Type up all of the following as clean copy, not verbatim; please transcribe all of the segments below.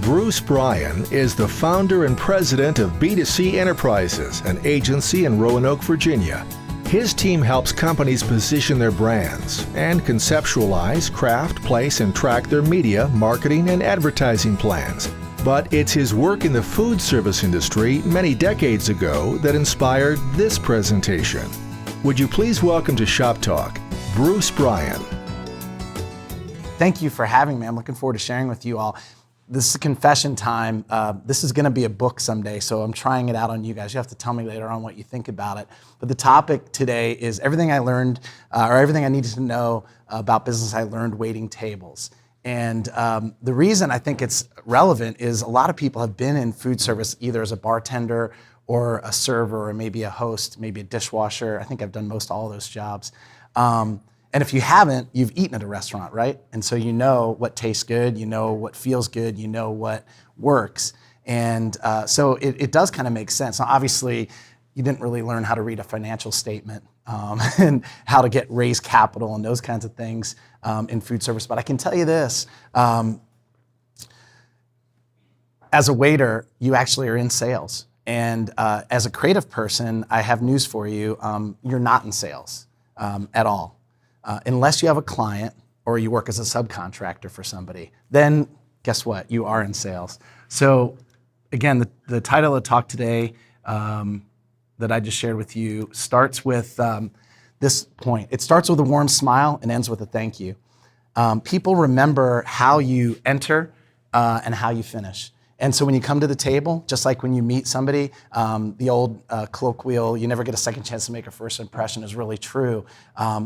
Bruce Bryan is the founder and president of B2C Enterprises, an agency in Roanoke, Virginia. His team helps companies position their brands and conceptualize, craft, place, and track their media, marketing, and advertising plans. But it's his work in the food service industry many decades ago that inspired this presentation. Would you please welcome to Shop Talk, Bruce Bryan. Thank you for having me. I'm looking forward to sharing with you all. This is confession time. This is going to be a book someday, so I'm trying it out on you guys. You have to tell me later on what you think about it. But the topic today is everything I learned, or everything I needed to know about business I learned waiting tables. And the reason I think it's relevant is a lot of people have been in food service either as a bartender or a server or maybe a host, maybe a dishwasher. I think I've done most all of those jobs. And if you haven't, you've eaten at a restaurant, right? And so you know what tastes good, you know what feels good, you know what works. And so it does kind of make sense. Now, obviously, you didn't really learn how to read a financial statement and how to raise capital and those kinds of things in food service. But I can tell you this, as a waiter, you actually are in sales. And as a creative person, I have news for you, you're not in sales at all. Unless you have a client or you work as a subcontractor for somebody, then guess what? You are in sales. So again, the title of the talk today that I just shared with you starts with this point. It starts with a warm smile and ends with a thank you. People remember how you enter and how you finish. And so when you come to the table, just like when you meet somebody, the old colloquial, you never get a second chance to make a first impression is really true.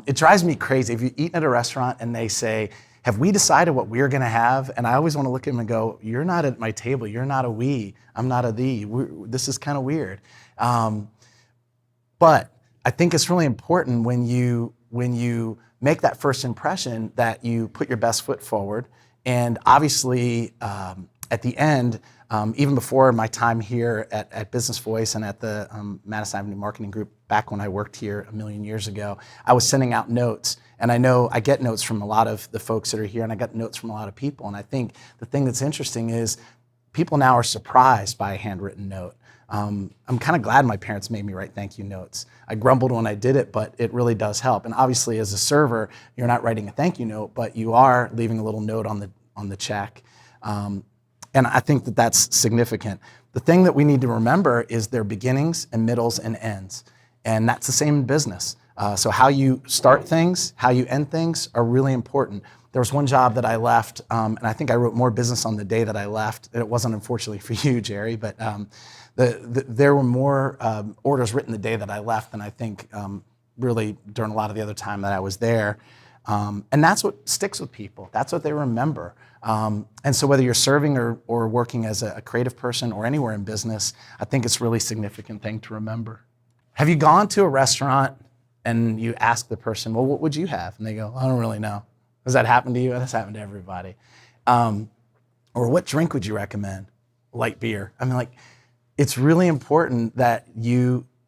It drives me crazy. If you eat at a restaurant and they say, have we decided what we're gonna have? And I always wanna look at them and go, you're not at my table, you're not a we, I'm not a thee. This is kind of weird. But I think it's really important when you make that first impression that you put your best foot forward. And obviously, at the end, even before my time here at Business Voice and at the Madison Avenue Marketing Group, back when I worked here a million years ago, I was sending out notes. And I know I get notes from a lot of the folks that are here, and I got notes from a lot of people. And I think the thing that's interesting is people now are surprised by a handwritten note. I'm kind of glad my parents made me write thank you notes. I grumbled when I did it, but it really does help. And obviously, as a server, you're not writing a thank you note, but you are leaving a little note on the check. And I think that that's significant. The thing that we need to remember is their beginnings and middles and ends. And that's the same in business. So how you start things, how you end things are really important. There was one job that I left, and I think I wrote more business on the day that I left. It wasn't unfortunately for you, Jerry, but there were more orders written the day that I left than I think really during a lot of the other time that I was there. And that's what sticks with people. That's what they remember. And so whether you're serving or working as a creative person or anywhere in business, I think it's a really significant thing to remember. Have you gone to a restaurant and you ask the person, well, what would you have? And they go, I don't really know. Does that happen to you? That's happened to everybody. Or what drink would you recommend? Light beer. I mean, like, it's really important that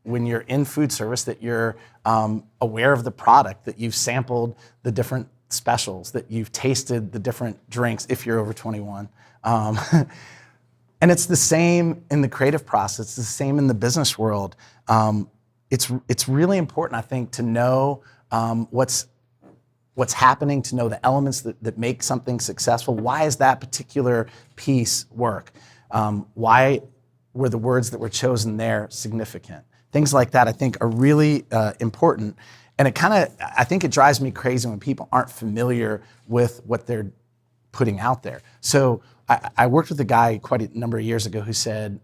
when you're in food service, that you're aware of the product, that you've sampled the different specials, that you've tasted the different drinks if you're over 21. And it's the same in the creative process, it's the same in the business world. It's really important, I think, to know what's happening, to know the elements that make something successful. Why is that particular piece work? Why were the words that were chosen there significant? Things like that, I think, are really important. And I think it drives me crazy when people aren't familiar with what they're putting out there. So I worked with a guy quite a number of years ago who said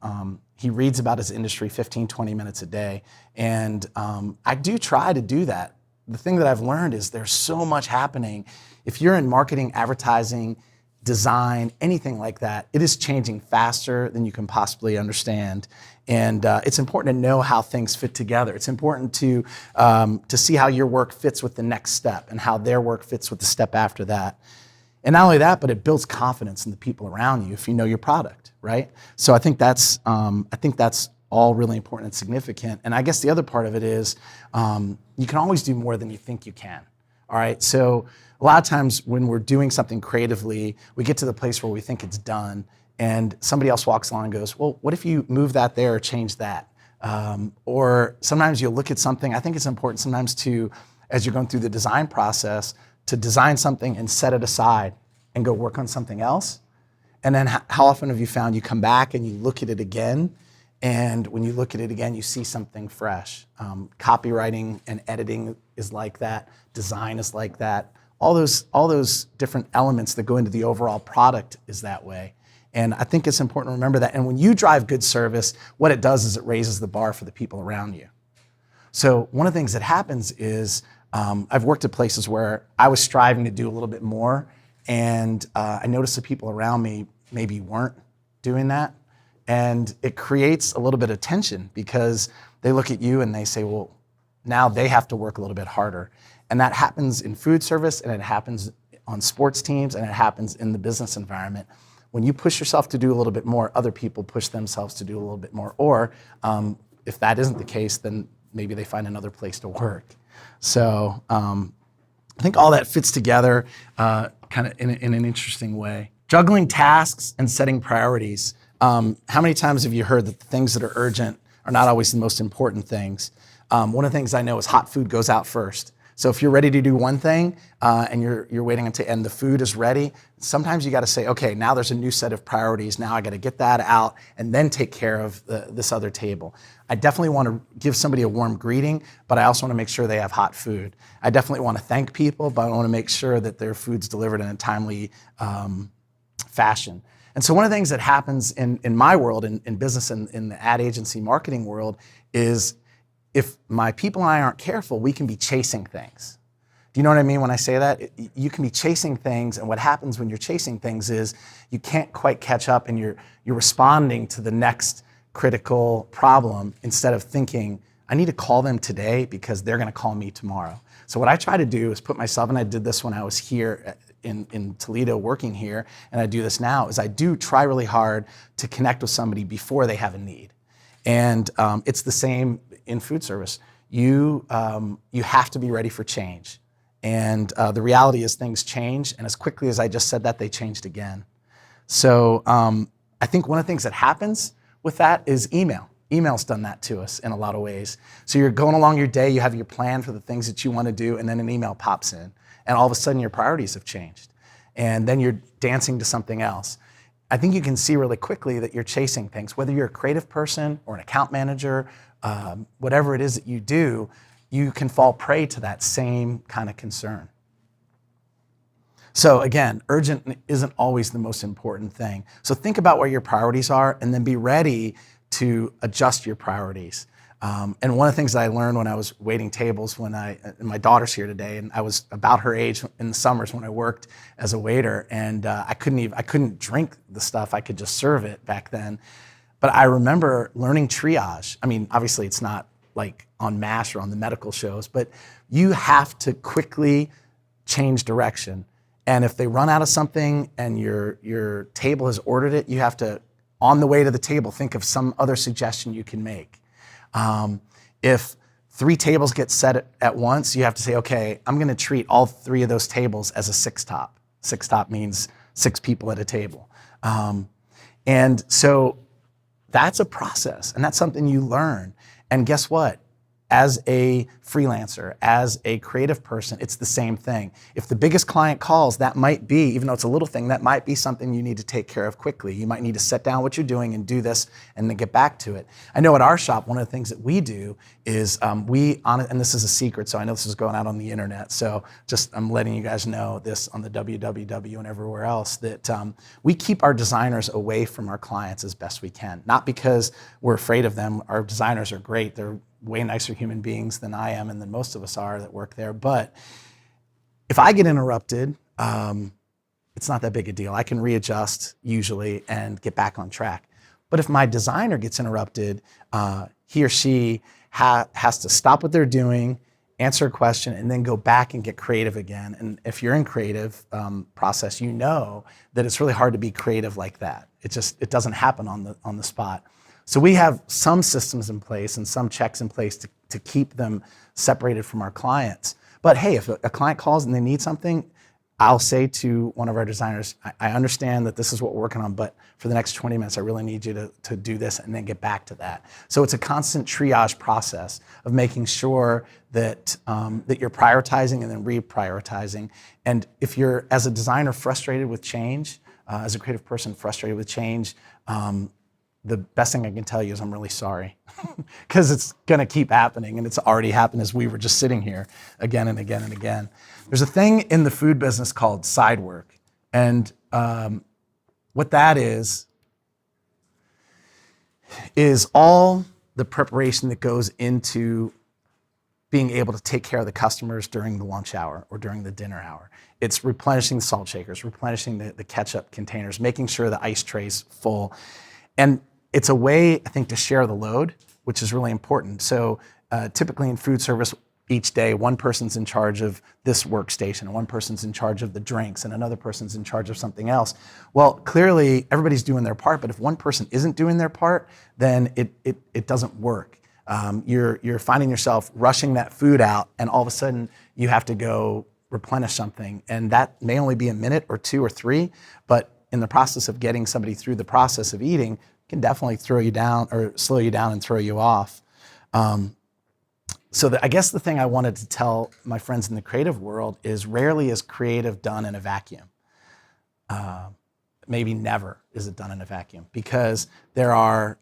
he reads about his industry 15, 20 minutes a day. And I do try to do that. The thing that I've learned is there's so much happening. If you're in marketing, advertising, design, anything like that, it is changing faster than you can possibly understand. And it's important to know how things fit together. It's important to see how your work fits with the next step and how their work fits with the step after that. And not only that, but it builds confidence in the people around you if you know your product, right? So I think that's all really important and significant. And I guess the other part of it is you can always do more than you think you can. All right, so a lot of times when we're doing something creatively, we get to the place where we think it's done, and somebody else walks along and goes, well, what if you move that there or change that? Or sometimes you'll look at something. I think it's important sometimes to, as you're going through the design process, to design something and set it aside and go work on something else. And then how often have you found you come back and you look at it again, and when you look at it again, you see something fresh. Copywriting and editing is like that. Design is like that. All those different elements that go into the overall product is that way. And I think it's important to remember that. And when you drive good service, what it does is it raises the bar for the people around you. So one of the things that happens is I've worked at places where I was striving to do a little bit more, and I noticed the people around me maybe weren't doing that. And it creates a little bit of tension because they look at you and they say, well, now they have to work a little bit harder. And that happens in food service, and it happens on sports teams, and it happens in the business environment. When you push yourself to do a little bit more, other people push themselves to do a little bit more. Or if that isn't the case, then maybe they find another place to work. So I think all that fits together kind of in an interesting way. Juggling tasks and setting priorities. How many times have you heard that the things that are urgent are not always the most important things? One of the things I know is hot food goes out first. So if you're ready to do one thing and you're waiting until and the food is ready, sometimes you got to say, okay, now there's a new set of priorities. Now I got to get that out and then take care of this other table. I definitely want to give somebody a warm greeting, but I also want to make sure they have hot food. I definitely want to thank people, but I want to make sure that their food's delivered in a timely fashion. And so one of the things that happens in my world, in business and in the ad agency marketing world, is if my people and I aren't careful, we can be chasing things. Do you know what I mean when I say that? You can be chasing things, and what happens when you're chasing things is you can't quite catch up, and you're responding to the next critical problem instead of thinking, I need to call them today because they're going to call me tomorrow. So what I try to do is put myself, and I did this when I was here in Toledo working here, and I do this now, is I do try really hard to connect with somebody before they have a need. And it's the same in food service. You have to be ready for change. And the reality is things change, and as quickly as I just said that, they changed again. So I think one of the things that happens with that is email. Email's done that to us in a lot of ways. So you're going along your day, you have your plan for the things that you want to do, and then an email pops in, and all of a sudden your priorities have changed. And then you're dancing to something else. I think you can see really quickly that you're chasing things. Whether you're a creative person or an account manager, whatever it is that you do, you can fall prey to that same kind of concern. So again, urgent isn't always the most important thing. So think about where your priorities are and then be ready to adjust your priorities. And one of the things that I learned when I was waiting tables, and my daughter's here today, and I was about her age in the summers when I worked as a waiter, and I couldn't drink the stuff, I could just serve it back then. But I remember learning triage. I mean, obviously it's not like on MASH or on the medical shows, but you have to quickly change direction. And if they run out of something and your table has ordered it, you have to, on the way to the table, think of some other suggestion you can make. If 3 tables get set at once, you have to say, okay, I'm going to treat all 3 of those tables as a 6-top. 6-top means 6 people at a table. And so that's a process, and that's something you learn. And guess what? As a freelancer, as a creative person, it's the same thing. If the biggest client calls, that might be, even though it's a little thing, that might be something you need to take care of quickly. You might need to set down what you're doing and do this and then get back to it. I know at our shop, one of the things that we do is and this is a secret, so I know this is going out on the internet, so I'm letting you guys know this on the www and everywhere else, that we keep our designers away from our clients as best we can. Not because we're afraid of them. Our designers are great. They're way nicer human beings than I am and than most of us are that work there. But if I get interrupted, it's not that big a deal. I can readjust usually and get back on track. But if my designer gets interrupted, he or she has to stop what they're doing, answer a question, and then go back and get creative again. And if you're in creative process, you know that it's really hard to be creative like that. It doesn't happen on the spot. So we have some systems in place and some checks in place to keep them separated from our clients. But hey, if a client calls and they need something, I'll say to one of our designers, I understand that this is what we're working on, but for the next 20 minutes, I really need you to do this and then get back to that. So it's a constant triage process of making sure that, that you're prioritizing and then reprioritizing. And if you're, as a designer, frustrated with change, as a creative person frustrated with change, the best thing I can tell you is I'm really sorry, because it's going to keep happening, and it's already happened as we were just sitting here again and again and again. There's a thing in the food business called side work, and what that is all the preparation that goes into being able to take care of the customers during the lunch hour or during the dinner hour. It's replenishing the salt shakers, replenishing the ketchup containers, making sure the ice tray's full. And it's a way, I think, to share the load, which is really important. So typically in food service, each day, one person's in charge of this workstation, and one person's in charge of the drinks, and another person's in charge of something else. Well, clearly everybody's doing their part, but if one person isn't doing their part, then it doesn't work. You're finding yourself rushing that food out, and all of a sudden you have to go replenish something, and that may only be a minute or two or three, but in the process of getting somebody through the process of eating can definitely throw you down or slow you down and throw you off. So I guess the thing I wanted to tell my friends in the creative world is rarely is creative done in a vacuum. Maybe never is it done in a vacuum, because there are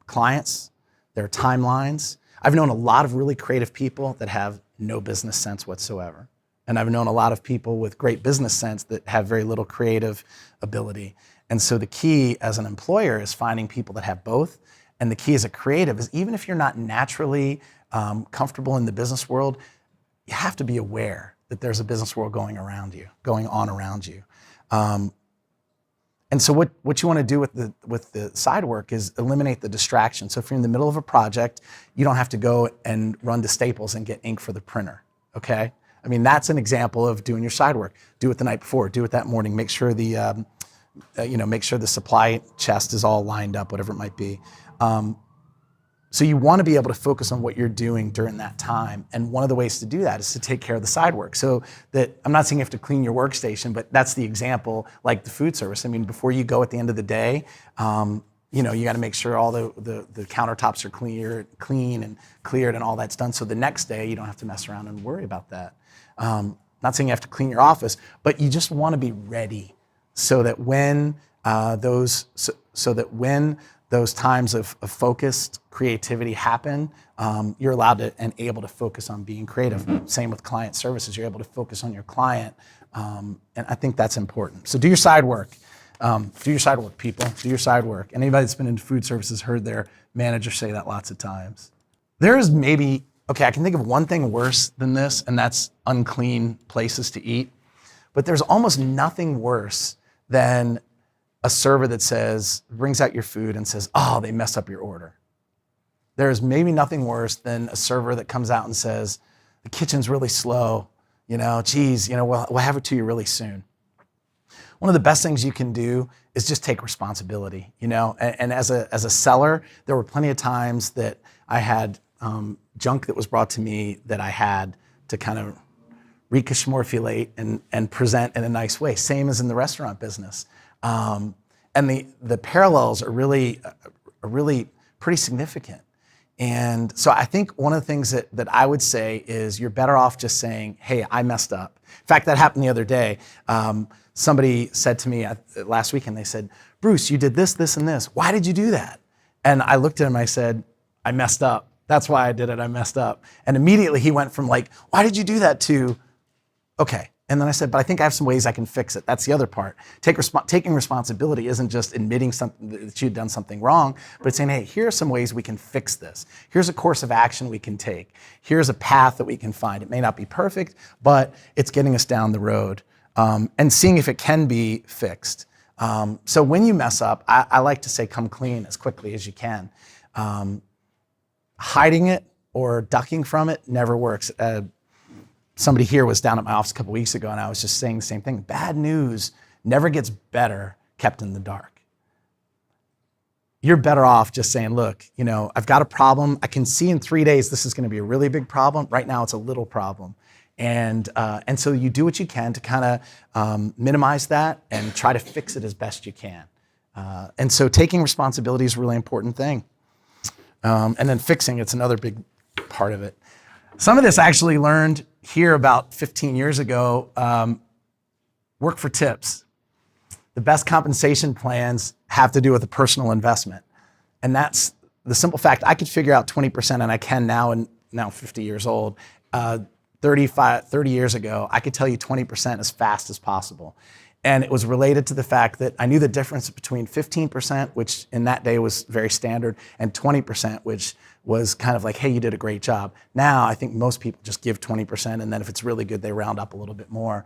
clients, there are timelines. I've known a lot of really creative people that have no business sense whatsoever. And I've known a lot of people with great business sense that have very little creative ability. And so the key as an employer is finding people that have both. And the key as a creative is, even if you're not naturally comfortable in the business world, you have to be aware that there's a business world going on around you. And so what you want to do with the side work is eliminate the distraction. So if you're in the middle of a project, you don't have to go and run to Staples and get ink for the printer, okay? I mean, that's an example of doing your side work. Do it the night before, do it that morning, make sure the make sure the supply chest is all lined up, whatever it might be. So you want to be able to focus on what you're doing during that time. And one of the ways to do that is to take care of the side work. So that, I'm not saying you have to clean your workstation, but that's the example, like the food service. I mean, before you go at the end of the day, you got to make sure all the countertops are clean and cleared and all that's done. So the next day you don't have to mess around and worry about that. Not saying you have to clean your office, but you just want to be ready so that when those times of focused creativity happen, you're allowed to and able to focus on being creative. Same with client services, you're able to focus on your client. And I think that's important. So do your side work. Do your side work, people. Do your side work. Anybody that's been in food services heard their manager say that lots of times. There is maybe, okay, I can think of one thing worse than this, and that's unclean places to eat. But there's almost nothing worse than a server that brings out your food and says, oh, they messed up your order. There's maybe nothing worse than a server that comes out and says, the kitchen's really slow, geez, we'll have it to you really soon. One of the best things you can do is just take responsibility, and as a seller, there were plenty of times that I had junk that was brought to me that I had to kind of reconfigure and present in a nice way, same as in the restaurant business. And the parallels are really pretty significant. And so I think one of the things that I would say is you're better off just saying, hey, I messed up. In fact, that happened the other day. Somebody said to me last weekend, they said, Bruce, you did this, this, and this. Why did you do that? And I looked at him, I said, I messed up. That's why I did it, I messed up. And immediately he went from like, why did you do that to, okay. And then I said, but I think I have some ways I can fix it. That's the other part. Taking responsibility isn't just admitting that you've done something wrong, but it's saying, hey, here are some ways we can fix this. Here's a course of action we can take. Here's a path that we can find. It may not be perfect, but it's getting us down the road and seeing if it can be fixed. So when you mess up, I like to say come clean as quickly as you can. Hiding it or ducking from it never works. Somebody here was down at my office a couple weeks ago, and I was just saying the same thing. Bad news never gets better kept in the dark. You're better off just saying, look, I've got a problem. I can see in 3 days this is going to be a really big problem. Right now it's a little problem. And so you do what you can to kind of minimize that and try to fix it as best you can. And so taking responsibility is a really important thing. And then fixing, it's another big part of it. Some of this I actually learned here about 15 years ago. Work for tips. The best compensation plans have to do with a personal investment. And that's the simple fact. I could figure out 20%, and I can now, and now 50 years old. 30 years ago, I could tell you 20% as fast as possible. And it was related to the fact that I knew the difference between 15%, which in that day was very standard, and 20%, which was kind of like, hey, you did a great job. Now, I think most people just give 20%, and then if it's really good, they round up a little bit more.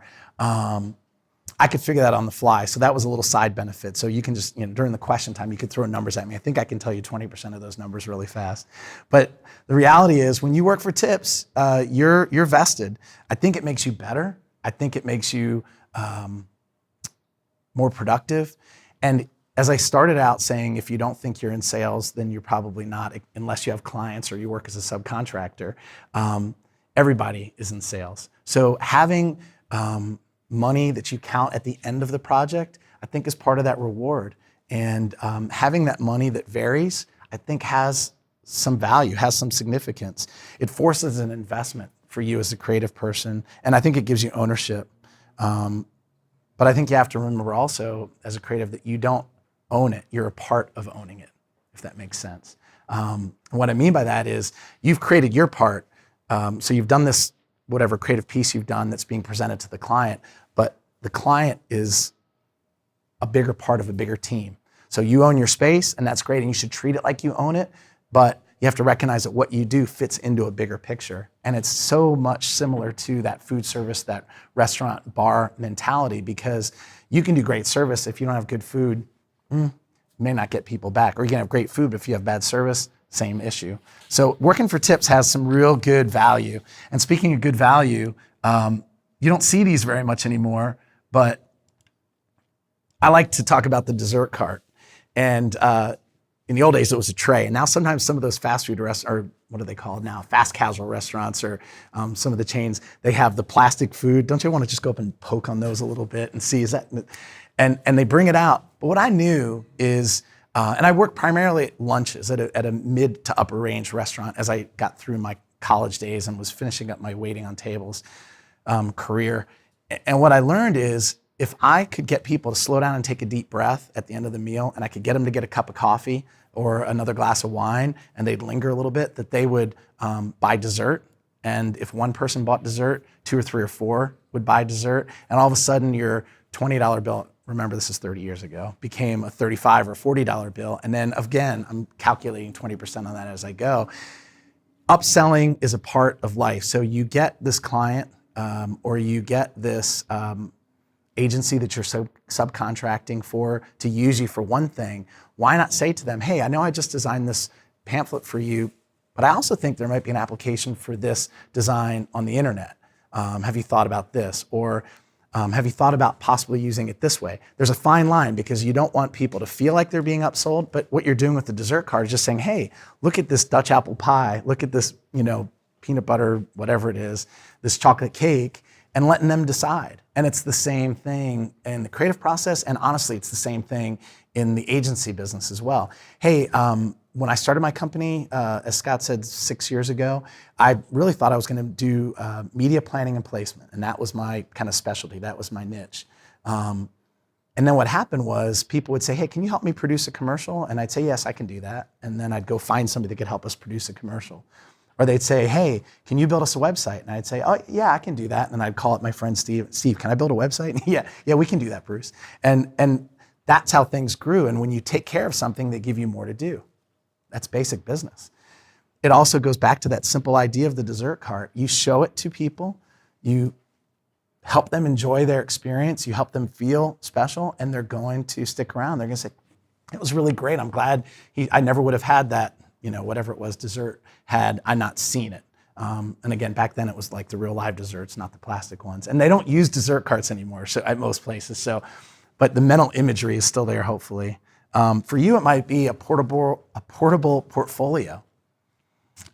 I could figure that on the fly, so that was a little side benefit. So you can just, during the question time, you could throw numbers at me. I think I can tell you 20% of those numbers really fast. But the reality is, when you work for tips, you're vested. I think it makes you better. I think it makes you more productive. And as I started out saying, if you don't think you're in sales, then you're probably not, unless you have clients or you work as a subcontractor. Everybody is in sales. So having money that you count at the end of the project, I think is part of that reward. And having that money that varies, I think has some value, has some significance. It forces an investment for you as a creative person, and I think it gives you ownership. But I think you have to remember also, as a creative, that you don't own it. You're a part of owning it, if that makes sense. What I mean by that is you've created your part. So you've done this, whatever creative piece you've done that's being presented to the client, but the client is a bigger part of a bigger team. So you own your space, and that's great, and you should treat it like you own it, but you have to recognize that what you do fits into a bigger picture. And it's so much similar to that food service, that restaurant bar mentality, because you can do great service. If you don't have good food, you may not get people back. Or you can have great food, but if you have bad service, same issue. So working for tips has some real good value. And speaking of good value, you don't see these very much anymore, but I like to talk about the dessert cart. And in the old days, it was a tray. And now sometimes some of those fast food restaurants, or what are they called now? Fast casual restaurants, or some of the chains, they have the plastic food. Don't you want to just go up and poke on those a little bit and see, is that, and they bring it out. But what I knew is, and I worked primarily at lunches at a mid to upper range restaurant as I got through my college days and was finishing up my waiting on tables career. And what I learned is, if I could get people to slow down and take a deep breath at the end of the meal, and I could get them to get a cup of coffee or another glass of wine, and they'd linger a little bit, that they would buy dessert. And if one person bought dessert, 2 or 3 or 4 would buy dessert. And all of a sudden your $20 bill, remember this is 30 years ago, became a $35 or $40 bill. And then again, I'm calculating 20% on that as I go. Upselling is a part of life. So you get this client or you get this agency that you're subcontracting for to use you for one thing. Why not say to them, hey, I know I just designed this pamphlet for you, but I also think there might be an application for this design on the internet. Have you thought about this? Or have you thought about possibly using it this way? There's a fine line, because you don't want people to feel like they're being upsold, but what you're doing with the dessert card is just saying, hey, look at this Dutch apple pie, look at this, peanut butter, whatever it is, this chocolate cake, and letting them decide. And it's the same thing in the creative process, and honestly, it's the same thing in the agency business as well. Hey, when I started my company, as Scott said, 6 years ago, I really thought I was gonna do media planning and placement, and that was my kind of specialty, that was my niche. And then what happened was people would say, hey, can you help me produce a commercial? And I'd say, yes, I can do that. And then I'd go find somebody that could help us produce a commercial. Or they'd say, hey, can you build us a website? And I'd say, oh, yeah, I can do that. And then I'd call up my friend Steve. Steve, can I build a website? yeah, we can do that, Bruce. And that's how things grew. And when you take care of something, they give you more to do. That's basic business. It also goes back to that simple idea of the dessert cart. You show it to people, you help them enjoy their experience, you help them feel special, and they're going to stick around. They're gonna say, it was really great. I'm glad I never would have had that, whatever it was, dessert, had I not seen it. And again, back then it was like the real live desserts, not the plastic ones. And they don't use dessert carts anymore at most places. But the mental imagery is still there, hopefully. For you, it might be a portable portfolio.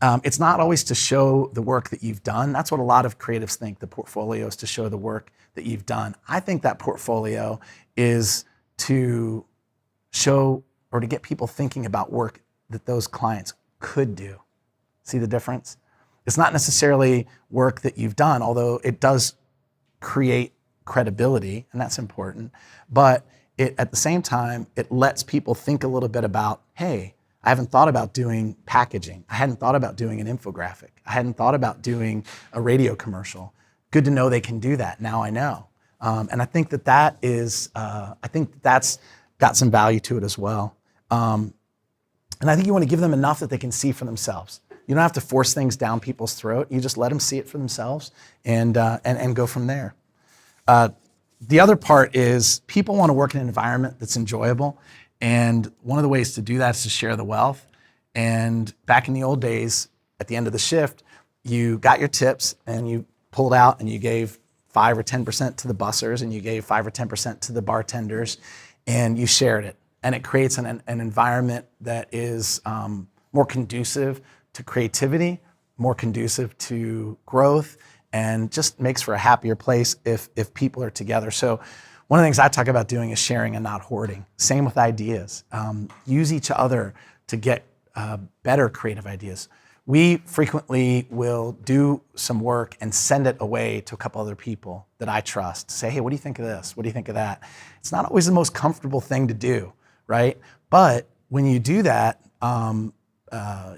It's not always to show the work that you've done. That's what a lot of creatives think. The portfolio is to show the work that you've done. I think that portfolio is to show or to get people thinking about work that those clients could do. See the difference? It's not necessarily work that you've done, although it does create credibility, and that's important. But at the same time, it lets people think a little bit about, hey, I haven't thought about doing packaging. I hadn't thought about doing an infographic. I hadn't thought about doing a radio commercial. Good to know they can do that. Now I know. And I think that is, I think that's got some value to it as well. And I think you want to give them enough that they can see for themselves. You don't have to force things down people's throat. You just let them see it for themselves and go from there. The other part is people want to work in an environment that's enjoyable. And one of the ways to do that is to share the wealth. And back in the old days, at the end of the shift, you got your tips and you pulled out and you gave 5 or 10% to the bussers and you gave 5 or 10% to the bartenders and you shared it. And it creates an environment that is more conducive to creativity, more conducive to growth, and just makes for a happier place if people are together. So one of the things I talk about doing is sharing and not hoarding. Same with ideas. Use each other to get better creative ideas. We frequently will do some work and send it away to a couple other people that I trust. Say, hey, what do you think of this? What do you think of that? It's not always the most comfortable thing to do, right? But when you do that,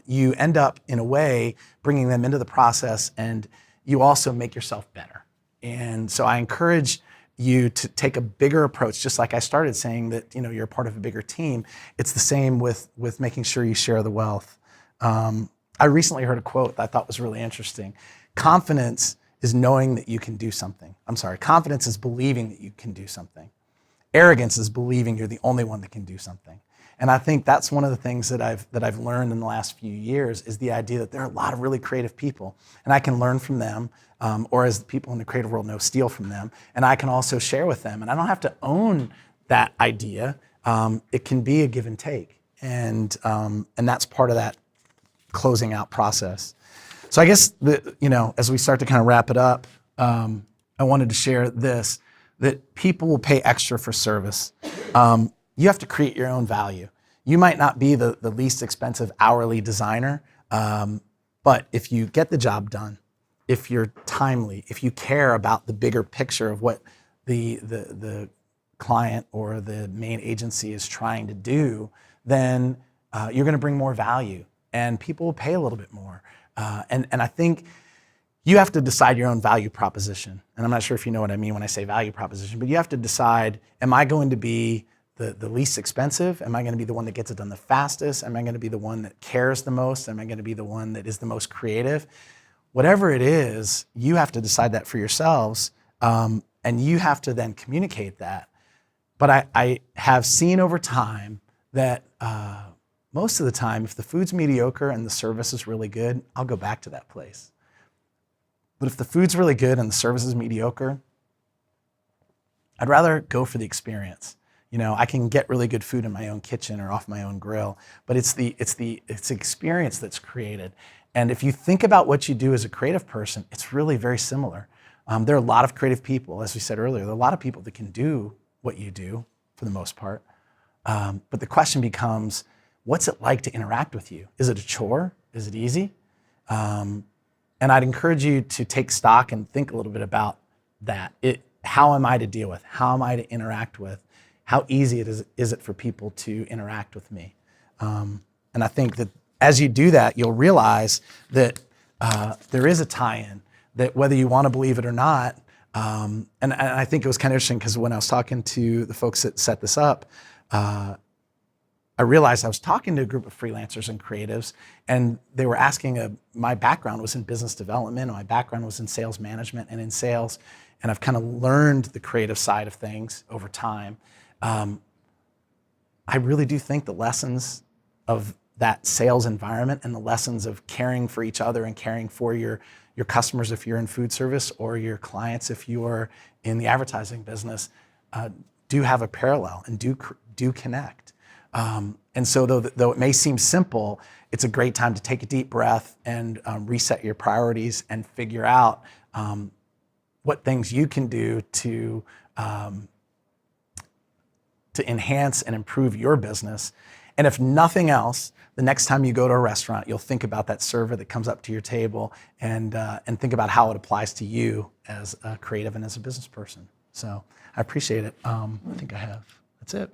you end up, in a way, bringing them into the process, and you also make yourself better. And so I encourage you to take a bigger approach, just like I started saying that you're a part of a bigger team. It's the same with making sure you share the wealth. I recently heard a quote that I thought was really interesting. Confidence is knowing that you can do something. Confidence is believing that you can do something. Arrogance is believing you're the only one that can do something. And I think that's one of the things that I've learned in the last few years is the idea that there are a lot of really creative people, and I can learn from them, or as the people in the creative world know, steal from them, and I can also share with them. And I don't have to own that idea. It can be a give and take, and that's part of that closing out process. So I guess as we start to kind of wrap it up, I wanted to share this, that people will pay extra for service. You have to create your own value. You might not be the least expensive hourly designer, but if you get the job done, if you're timely, if you care about the bigger picture of what the client or the main agency is trying to do, then you're going to bring more value, and people will pay a little bit more. And I think you have to decide your own value proposition. And I'm not sure if you know what I mean when I say value proposition, but you have to decide, am I going to be the least expensive? Am I going to be the one that gets it done the fastest? Am I going to be the one that cares the most? Am I going to be the one that is the most creative? Whatever it is, you have to decide that for yourselves, and you have to then communicate that. But I have seen over time that most of the time, if the food's mediocre and the service is really good, I'll go back to that place. But if the food's really good and the service is mediocre, I'd rather go for the experience. I can get really good food in my own kitchen or off my own grill, but it's the experience that's created. And if you think about what you do as a creative person, it's really very similar. There are a lot of creative people, as we said earlier. There are a lot of people that can do what you do for the most part. But the question becomes, what's it like to interact with you? Is it a chore? Is it easy? And I'd encourage you to take stock and think a little bit about that. How am I to deal with? How am I to interact with? How easy is it for people to interact with me? And I think that as you do that, you'll realize that there is a tie-in, that whether you want to believe it or not, and I think it was kind of interesting because when I was talking to the folks that set this up, I realized I was talking to a group of freelancers and creatives, and they were asking, my background was in business development, and my background was in sales management and in sales, and I've kind of learned the creative side of things over time. I really do think the lessons of that sales environment and the lessons of caring for each other and caring for your customers if you're in food service, or your clients if you're in the advertising business, do have a parallel and do connect. And so though it may seem simple, it's a great time to take a deep breath and reset your priorities and figure out what things you can do to enhance and improve your business. And if nothing else, the next time you go to a restaurant, you'll think about that server that comes up to your table and think about how it applies to you as a creative and as a business person. So I appreciate it. I think that's it.